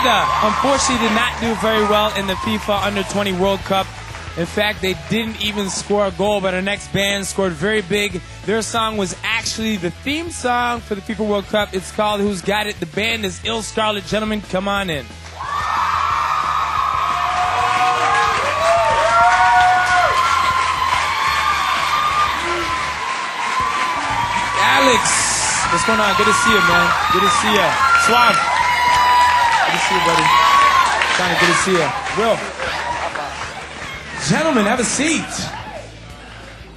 Canada, unfortunately, did not do very well in the FIFA Under-20 World Cup. In fact, they didn't even score a goal, but our next band scored very big. Their song was actually the theme song for the FIFA World Cup. It's called Who's Got It? The band is illScarlett. Gentlemen, come on in. Alex, what's going on? Good to see you, man. Good to see you. Swab. Good to see you, buddy. Johnny, good to see you. Will. Gentlemen, have a seat.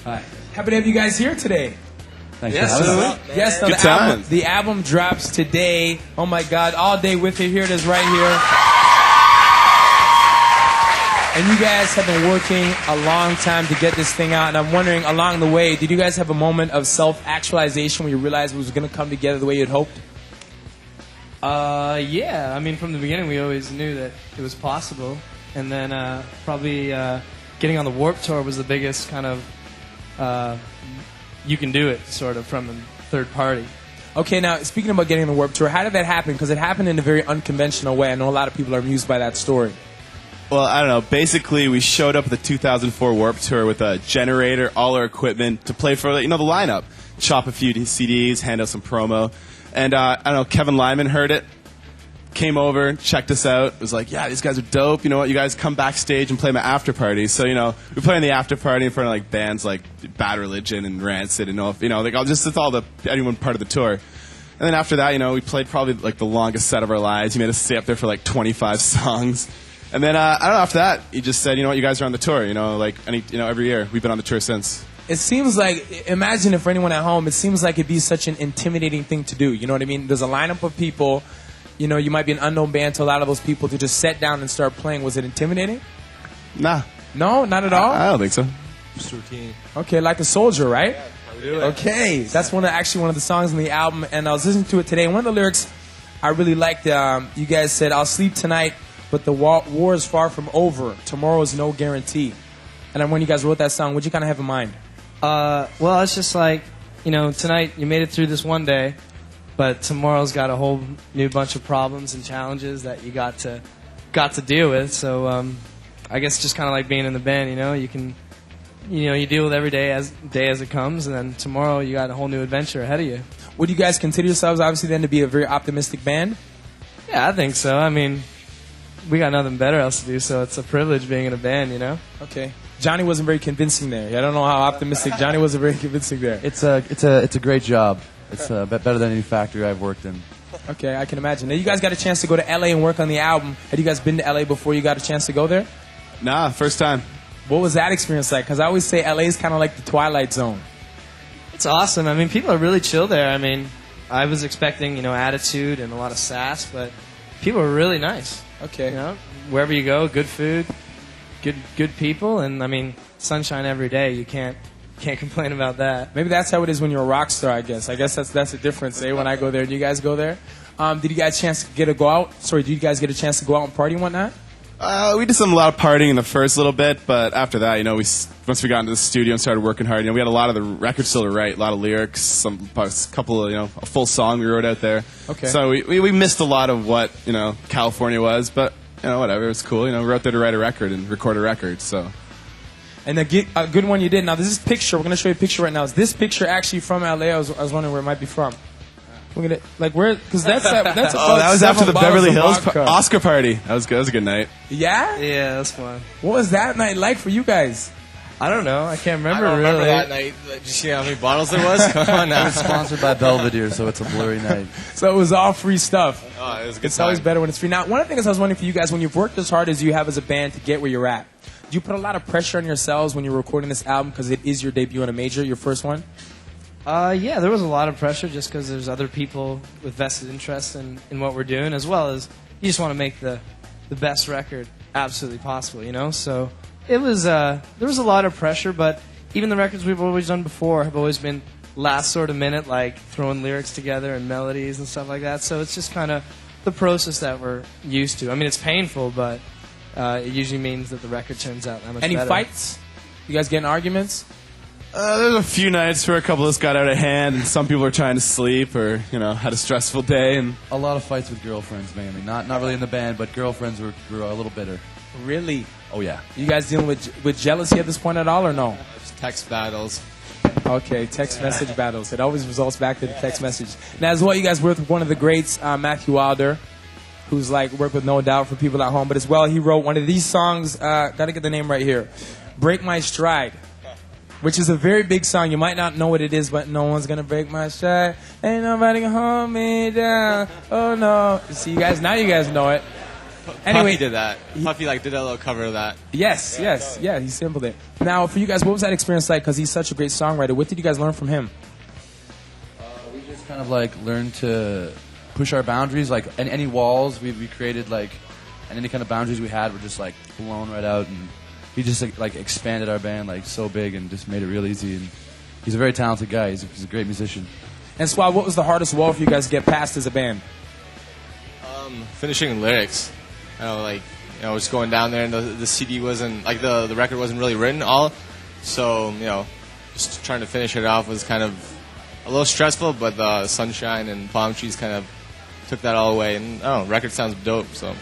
Hi. Happy to have you guys here today. Thanks yes, for having us. Yes, the album drops today. Oh my God, all day with it. Here it is right here. And you guys have been working a long time to get this thing out. And I'm wondering, along the way, did you guys have a moment of self-actualization when you realized it was going to come together the way you'd hoped? Yeah. I mean, from the beginning, we always knew that it was possible. And then probably getting on the Warped Tour was the biggest kind of you can do it sort of from a third party. Okay, now speaking about getting on the Warped Tour, how did that happen? Because it happened in a very unconventional way. I know a lot of people are amused by that story. Well, I don't know. Basically, we showed up at the 2004 Warped Tour with a generator, all our equipment to play for the lineup, chop a few CDs, hand out some promo, and I don't know. Kevin Lyman heard it. Came over, checked us out, was like, yeah, these guys are dope, you know what, you guys come backstage and play my after party. So, we play in the after party in front of like bands like Bad Religion and Rancid and it's all anyone part of the tour. And then after that, we played probably like the longest set of our lives. He made us stay up there for like 25 songs. And then, I don't know, after that, he just said, you know what, you guys are on the tour, every year. We've been on the tour since. It seems like, imagine if for anyone at home, it seems like it'd be such an intimidating thing to do, you know what I mean? There's a lineup of people. You might be an unknown band to a lot of those people to just sit down and start playing. Was it intimidating? Nah. No, not at all? I don't think so. Just routine. Okay, like a soldier, right? Yeah, okay, that's one of the songs on the album, and I was listening to it today. One of the lyrics I really liked, you guys said, I'll sleep tonight, but the war is far from over. Tomorrow is no guarantee. And when you guys wrote that song, what did you kind of have in mind? Well, it's just like, tonight you made it through this one day, but tomorrow's got a whole new bunch of problems and challenges that you got to deal with. So I guess just kind of like being in the band, you can, you deal with every day as it comes, and then tomorrow you got a whole new adventure ahead of you. Would you guys consider yourselves obviously then to be a very optimistic band? Yeah, I think so. I mean, we got nothing better else to do, so it's a privilege being in a band, Okay. Johnny wasn't very convincing there. I don't know how optimistic Johnny wasn't very convincing there. It's a great job. It's better than any factory I've worked in. Okay, I can imagine. Now, you guys got a chance to go to LA and work on the album. Had you guys been to LA before you got a chance to go there? Nah, first time. What was that experience like? Because I always say LA is kind of like the Twilight Zone. It's awesome. I mean, people are really chill there. I mean, I was expecting, attitude and a lot of sass, but people are really nice. Okay. Wherever you go, good food, good people, and I mean, sunshine every day. You can't complain about that. Maybe that's how it is when you're a rock star, I guess. I guess that's the difference, when I go there and you guys go there. Did you guys get a chance to go out and party and whatnot? We did a lot of partying in the first little bit, but after that, once we got into the studio and started working hard, we had a lot of the records still to write, a lot of lyrics, a couple of, a full song we wrote out there. Okay. So we missed a lot of what, California was, but, whatever, it was cool. We were out there to write a record and record a record, so. And a good one you did. Now, this picture, we're going to show you a picture right now. Is this picture actually from LA? I was wondering where it might be from. We're going to, where, because that's that was after the Beverly Hills Oscar party. That was good. That was a good night. Yeah? Yeah, that's fun. What was that night like for you guys? I don't know. I can't remember. I don't remember that night. Did you see how many bottles there was? Come on now. It's sponsored by Belvedere, so it's a blurry night. So it was all free stuff. Oh, it was a good It's time. always better when it's free. Now, one of the things I was wondering for you guys, when you've worked as hard as you have as a band to get where you're at, do you put a lot of pressure on yourselves when you're recording this album because it is your debut on a major, your first one? Yeah, there was a lot of pressure just because there's other people with vested interest in what we're doing, as well as you just want to make the best record absolutely possible, So it was there was a lot of pressure, but even the records we've always done before have always been last sort of minute, like throwing lyrics together and melodies and stuff like that. So it's just kind of the process that we're used to. I mean, it's painful, but it usually means that the record turns out that much better. Any fights? You guys get in arguments? There's a few nights where a couple of us got out of hand, and some people were trying to sleep, or had a stressful day, and A lot of fights with girlfriends mainly. Not really in the band, but girlfriends were a little bitter. Really? Oh yeah. You guys dealing with jealousy at this point at all, or no? Just text battles. Okay, text message battles. It always results back to the text message. Now, as well, you guys worked with one of the greats, Matthew Wilder, who's worked with No Doubt for people at home. But as well, he wrote one of these songs. Got to get the name right here. "Break My Stride," which is a very big song. You might not know what it is, but no one's gonna break my stride. Ain't nobody gonna hold me down. Oh no! See, you guys know it. Anyway, Puffy did that. Puffy did a little cover of that. Yes, yeah, he sampled it. Now, for you guys, what was that experience like? Because he's such a great songwriter. What did you guys learn from him? We just kind of learned to push our boundaries. Any walls we created, and any kind of boundaries we had were just blown right out. And he just expanded our band so big and just made it real easy. And he's a very talented guy. He's a great musician. And Swab, what was the hardest wall for you guys to get past as a band? Finishing lyrics. Just going down there, and the CD wasn't the record wasn't really written all, so just trying to finish it off was kind of a little stressful. But the sunshine and palm trees kind of took that all away, and record sounds dope. So.